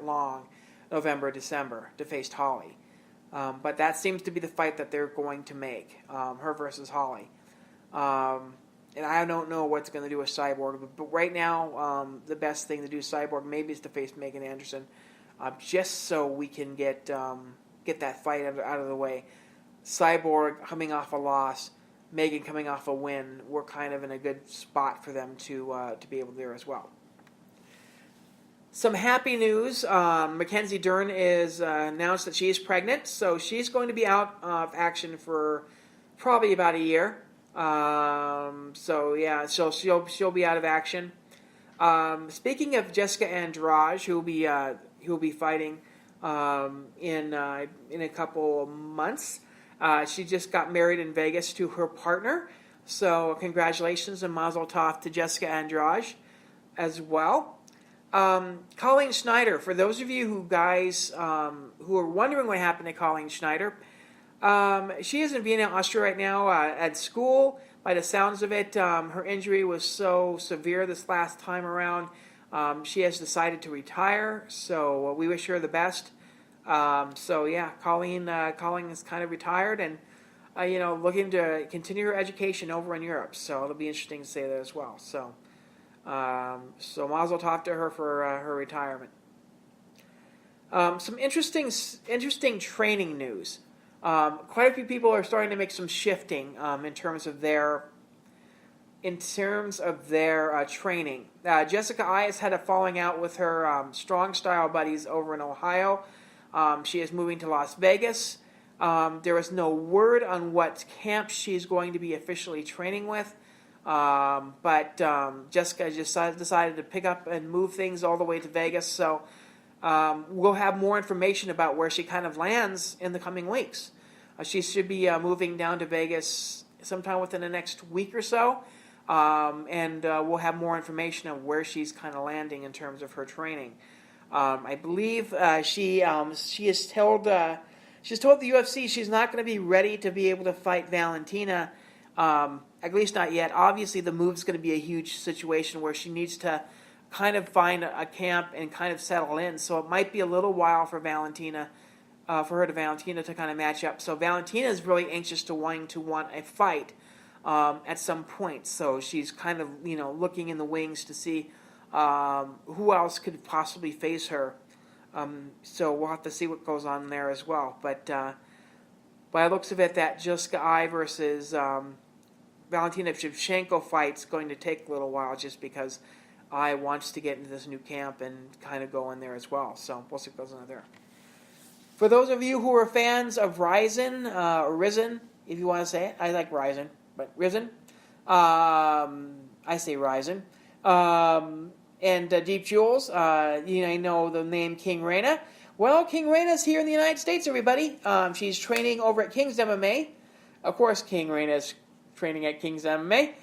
that long, November, December, to face Holly. But that seems to be the fight that they're going to make, her versus Holly. And I don't know what's going to do with Cyborg, but right now, the best thing to do with Cyborg maybe is to face Megan Anderson, just so we can get that fight out of the way. Cyborg coming off a loss, Megan coming off a win, we're kind of in a good spot for them to be able to do as well. Some happy news. Mackenzie Dern is announced that she is pregnant, so she's going to be out of action for probably about a year. So she'll be out of action. Speaking of Jessica Andrade, who will be fighting in a couple months. She just got married in Vegas to her partner, so congratulations and mazel tov to Jessica Andrade as well. Colleen Schneider, for those of you who are wondering what happened to Colleen Schneider, she is in Vienna, Austria right now at school. By the sounds of it, her injury was so severe this last time around. She has decided to retire, so we wish her the best. Colleen is kind of retired and looking to continue her education over in Europe. So it'll be interesting to say that as well. So mazel tov to her for her retirement. Some interesting training news. Quite a few people are starting to make some shifting in terms of their training. Jessica I has had a falling out with her strong style buddies over in Ohio. She is moving to Las Vegas. There is no word on what camp she's going to be officially training with. But Jessica just decided to pick up and move things all the way to Vegas. So we'll have more information about where she kind of lands in the coming weeks. She should be moving down to Vegas sometime within the next week or so. And we'll have more information on where she's kind of landing in terms of her training. I believe she has told the UFC she's not going to be ready to be able to fight Valentina, at least not yet. Obviously, the move's going to be a huge situation where she needs to kind of find a camp and kind of settle in. So it might be a little while for Valentina to kind of match up. So Valentina is really anxious to want a fight at some point. So she's kind of looking in the wings to see who else could possibly face her. So we'll have to see what goes on there as well. But by the looks of it, that Jessica I versus Valentina Shevchenko fight's going to take a little while just because I wants to get into this new camp and kind of go in there as well. So we'll see what goes on there. For those of you who are fans of Ryzen, or Risen, if you want to say it, I like Ryzen, but Risen, I say Ryzen. And Deep Jewels, you know the name King Reina. Well, King Reina's here in the United States, everybody. She's training over at King's MMA. Of course, King Reina's training at King's MMA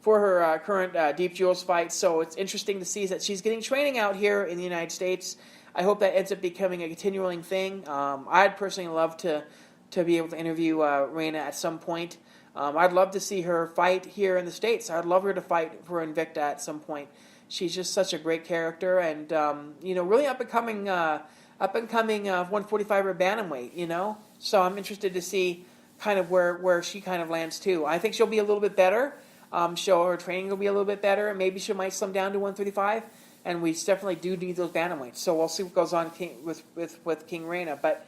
for her current Deep Jewels fight. So it's interesting to see that she's getting training out here in the United States. I hope that ends up becoming a continuing thing. I'd personally love to be able to interview Reina at some point. I'd love to see her fight here in the States. I'd love her to fight for Invicta at some point. She's just such a great character and, really up and coming 145er bantamweight, So I'm interested to see kind of where she kind of lands too. I think she'll be a little bit better. Her training will be a little bit better, and maybe she might slim down to 135. And we definitely do need those bantamweights. So we'll see what goes on with King Reina. But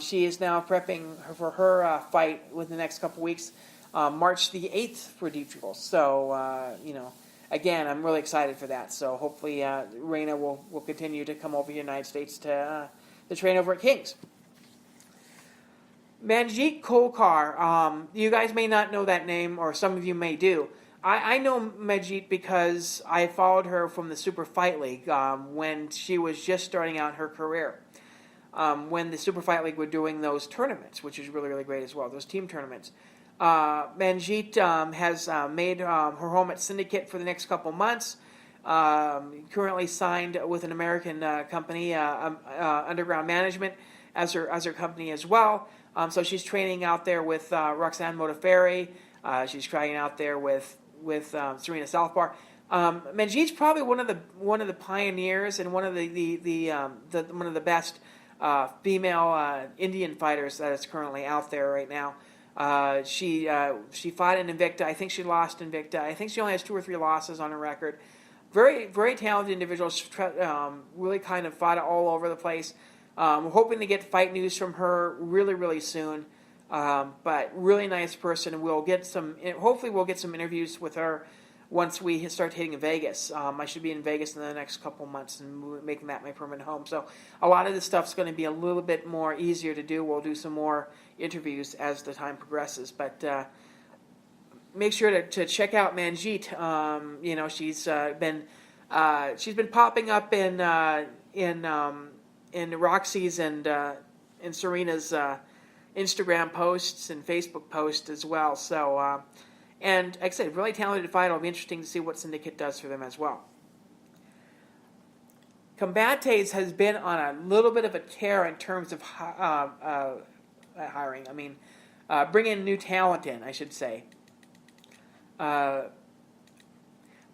she is now prepping for her fight within the next couple weeks, March the 8th for Deep Jewels. So, again, I'm really excited for that. So hopefully Reina will continue to come over to the United States to train over at King's. Manjeet Kolkar. You guys may not know that name, or some of you may do. I know Manjeet because I followed her from the Super Fight League when she was just starting out her career. When the Super Fight League were doing those tournaments, which is really, really great as well, those team tournaments. Manjeet has made her home at Syndicate for the next couple months. Currently signed with an American company, Underground Management, as her company as well. So she's training out there with Roxanne Modafferi. She's training out there with Serena Southbar. Manjeet's probably one of the pioneers and one of one of the best female Indian fighters that is currently out there right now. She fought in Invicta. I think she lost Invicta. I think she only has 2 or 3 losses on her record. Very, very talented individual. She, really kind of fought all over the place. We're hoping to get fight news from her really, really soon. But really nice person, and hopefully we'll get some interviews with her once we start hitting Vegas. I should be in Vegas in the next couple months and making that my permanent home. So a lot of this stuff's going to be a little bit more easier to do. We'll do some more interviews as the time progresses. But make sure to check out Manjeet. She's been popping up in Roxy's and in Serena's Instagram posts and Facebook posts as well. So, and like I said, really talented fighter. It'll be interesting to see what Syndicate does for them as well. Combates has been on a little bit of a tear in terms of hiring. I mean, bringing new talent in, I should say. For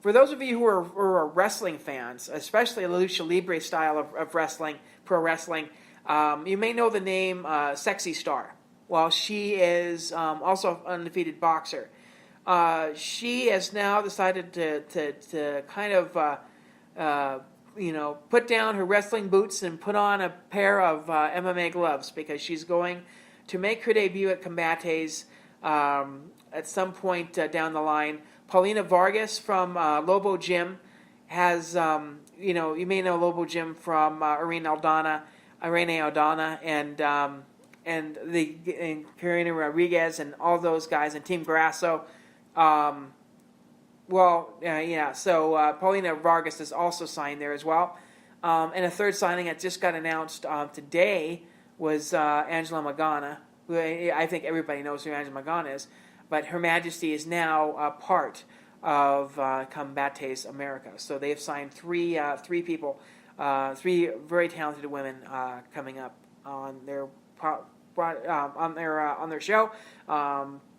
those of you who are wrestling fans, especially the lucha libre style of wrestling, pro wrestling, you may know the name Sexy Star. Well, she is also an undefeated boxer. She has now decided to kind of put down her wrestling boots and put on a pair of MMA gloves, because she's going to make her debut at Combates at some point down the line. Paulina Vargas from Lobo Gym has, you may know Lobo Gym from Irene Aldana, and Karina Rodriguez and all those guys, and Team Grasso. So Paulina Vargas is also signed there as well. And a third signing that just got announced today was Angela Magana, who I think everybody knows who Angela Magana is. But Her Majesty is now a part of Combates America. So they've signed three people, 3 very talented women coming up on their show.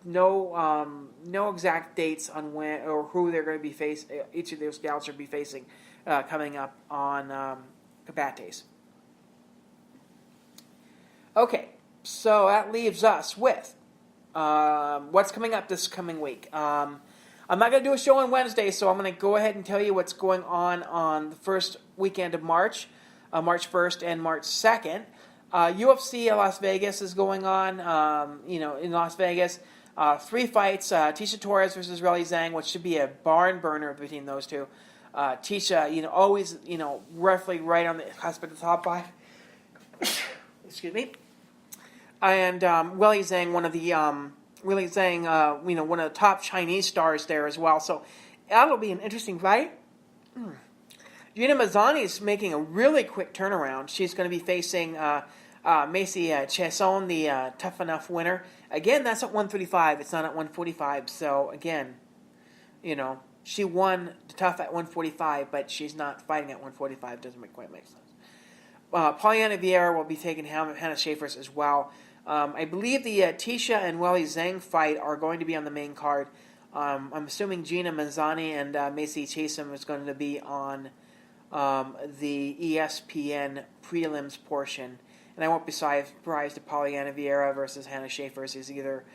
No exact dates on when or who they're going to be facing. Each of those gals will be facing coming up on Combates. Okay, so that leaves us with what's coming up this coming week. I'm not going to do a show on Wednesday, so I'm going to go ahead and tell you what's going on the first weekend of March, March 1st and March 2nd. UFC Las Vegas is going on, in Las Vegas. 3 fights, Tisha Torres versus Relly Zhang, which should be a barn burner between those two. Tisha, always, roughly right on the cusp of the top 5. Excuse me. And Relly Zhang, one of the one of the top Chinese stars there as well. So that'll be an interesting fight. Gina Mazzani is making a really quick turnaround. She's going to be facing Macy Chiasson, the Tough Enough winner. Again, that's at 135. It's not at 145. So again, she won the Tough at 145, but she's not fighting at 145. Doesn't quite make sense. Polyana Vieira will be taking Hannah Schaefer's as well. I believe the Tisha and Welly Zhang fight are going to be on the main card. I'm assuming Gina Mazzani and Macy Chiasson is going to be on the ESPN prelims portion. And I won't be surprised if Polyana Vieira versus Hannah Schaefer's is either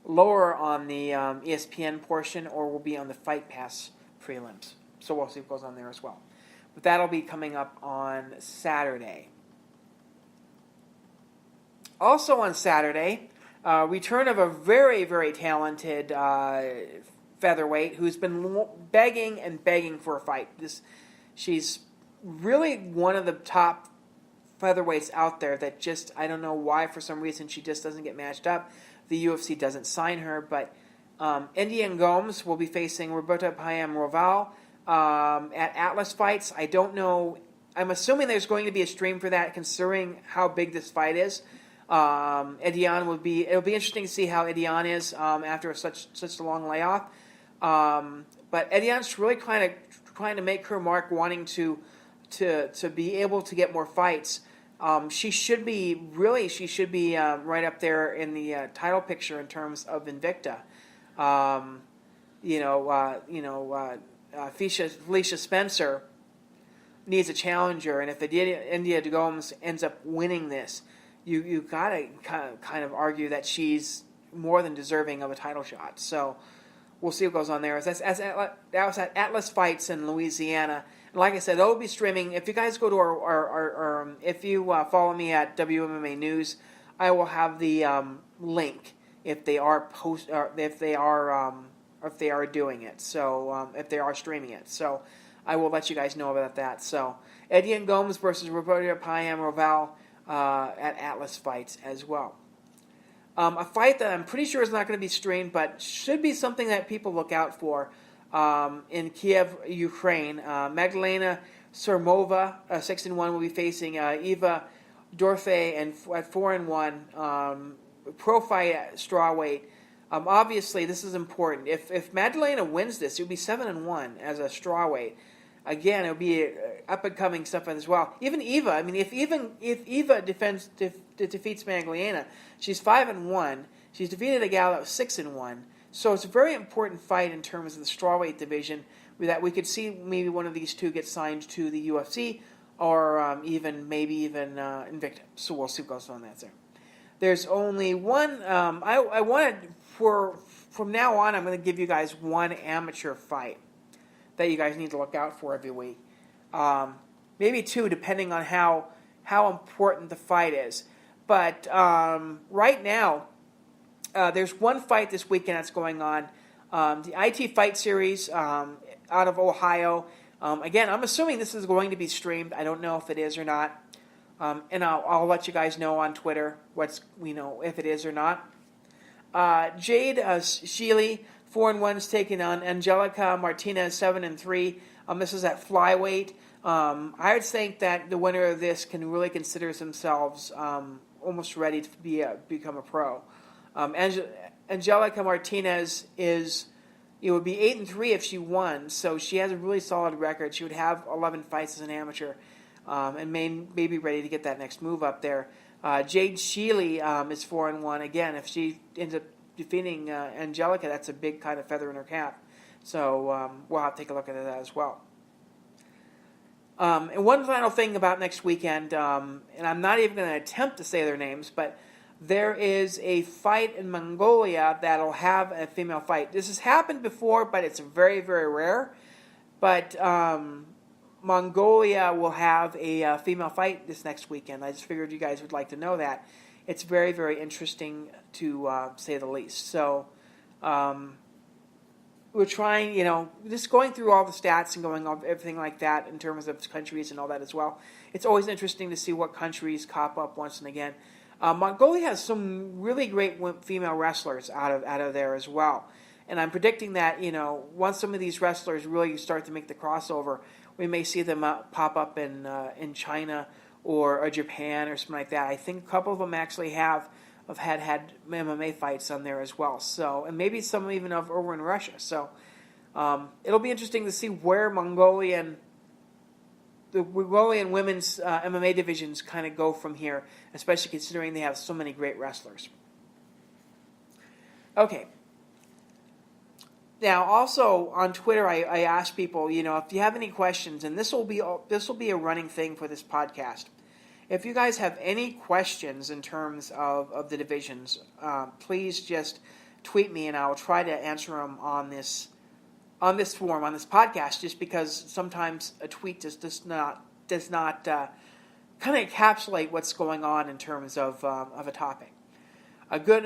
lower on the ESPN portion or will be on the Fight Pass prelims. So we'll see what goes on there as well. But that'll be coming up on Saturday. Also on Saturday, return of a very, very talented featherweight who's been begging and begging for a fight. She's really one of the top featherweights out there that just, I don't know why, for some reason, she just doesn't get matched up. The UFC doesn't sign her, but Indian Gomes will be facing Roberta Payam Roval at Atlas Fights. I don't know. I'm assuming there's going to be a stream for that, considering how big this fight is. Ediane will be. It'll be interesting to see how Ediane is after such a long layoff. But Ediane's really trying to make her mark, wanting to be able to get more fights. She should be right up there in the title picture in terms of Invicta. Felicia Spencer needs a challenger, and if India Gomes ends up winning this, you gotta kind of argue that she's more than deserving of a title shot. So we'll see what goes on there. That was at Atlas Fights in Louisiana. And like I said, they'll be streaming. If you guys go to our if you follow me at WMMA News, I will have the link if they are if they are doing it. So if they are streaming it, so I will let you guys know about that. So Edian Gomes versus Roberto Payam Roval at Atlas Fights as well. A fight that I'm pretty sure is not going to be streamed, but should be something that people look out for in Kiev, Ukraine. Magdalena Surmova, 6-1, will be facing Eva Dorfe and at 4-1. Pro fight strawweight. Obviously, this is important. If Magdalena wins this, it would be 7-1 as a strawweight. Again, it would be up and coming stuff as well. Even Eva, I mean, if Eva defeats Magdalena, she's 5-1. She's defeated a gal that was 6-1. So it's a very important fight in terms of the strawweight division. That we could see maybe one of these two get signed to the UFC, or maybe even Invicta. So we'll see what goes on that there. There's only one. I wanted from now on, I'm going to give you guys one amateur fight that you guys need to look out for every week. Maybe two, depending on how important the fight is. But right now, there's one fight this weekend that's going on. The IT Fight Series out of Ohio. Again, I'm assuming this is going to be streamed. I don't know if it is or not. And I'll let you guys know on Twitter if it is or not. Jade Sheely, 4-1, is taking on Angelica Martinez, 7-3. This is at flyweight. I would think that the winner of this can really consider themselves almost ready to become a pro. Angelica Martinez would be 8-3 if she won, so she has a really solid record. She would have 11 fights as an amateur, and may be ready to get that next move up there. Jade Sheely is 4-1. Again, if she ends up defeating Angelica, that's a big kind of feather in her cap. So we'll have to take a look at that as well. And one final thing about next weekend, and I'm not even going to attempt to say their names, but there is a fight in Mongolia that'll have a female fight. This has happened before, but it's very, very rare. But Mongolia will have a female fight this next weekend. I just figured you guys would like to know that. It's very, very interesting to say the least. So we're trying, just going through all the stats and going over everything like that in terms of countries and all that as well. It's always interesting to see what countries pop up once and again. Mongolia has some really great female wrestlers out of there as well. And I'm predicting that, once some of these wrestlers really start to make the crossover, we may see them pop up in China or Japan or something like that. I think a couple of them actually have had MMA fights on there as well. So, and maybe some even over in Russia. So it'll be interesting to see where the Mongolian women's MMA divisions kind of go from here, especially considering they have so many great wrestlers. Okay. Now, also on Twitter, I asked people, if you have any questions, and this will be a running thing for this podcast. If you guys have any questions in terms of the divisions, please just tweet me, and I'll try to answer them on this forum, on this podcast. Just because sometimes a tweet does not kind of encapsulate what's going on in terms of a topic. A good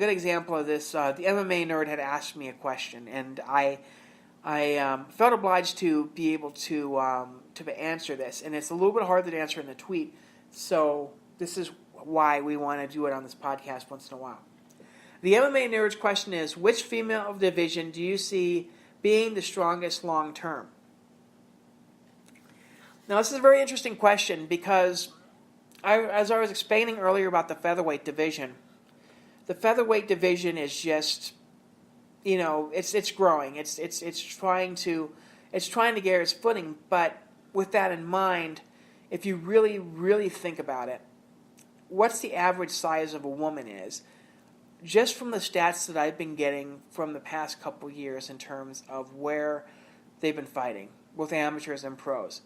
example of this, the MMA nerd had asked me a question, and I felt obliged to be able to answer this, and it's a little bit harder to answer in a tweet, so this is why we want to do it on this podcast once in a while. The MMA nerd's question is, which female division do you see being the strongest long term? Now, this is a very interesting question because, as I was explaining earlier about the featherweight division, the featherweight division is just, it's growing. It's trying to get its footing. But with that in mind, if you really, really think about it, what's the average size of a woman is? just from the stats that I've been getting from the past couple years in terms of where they've been fighting, both amateurs and pros,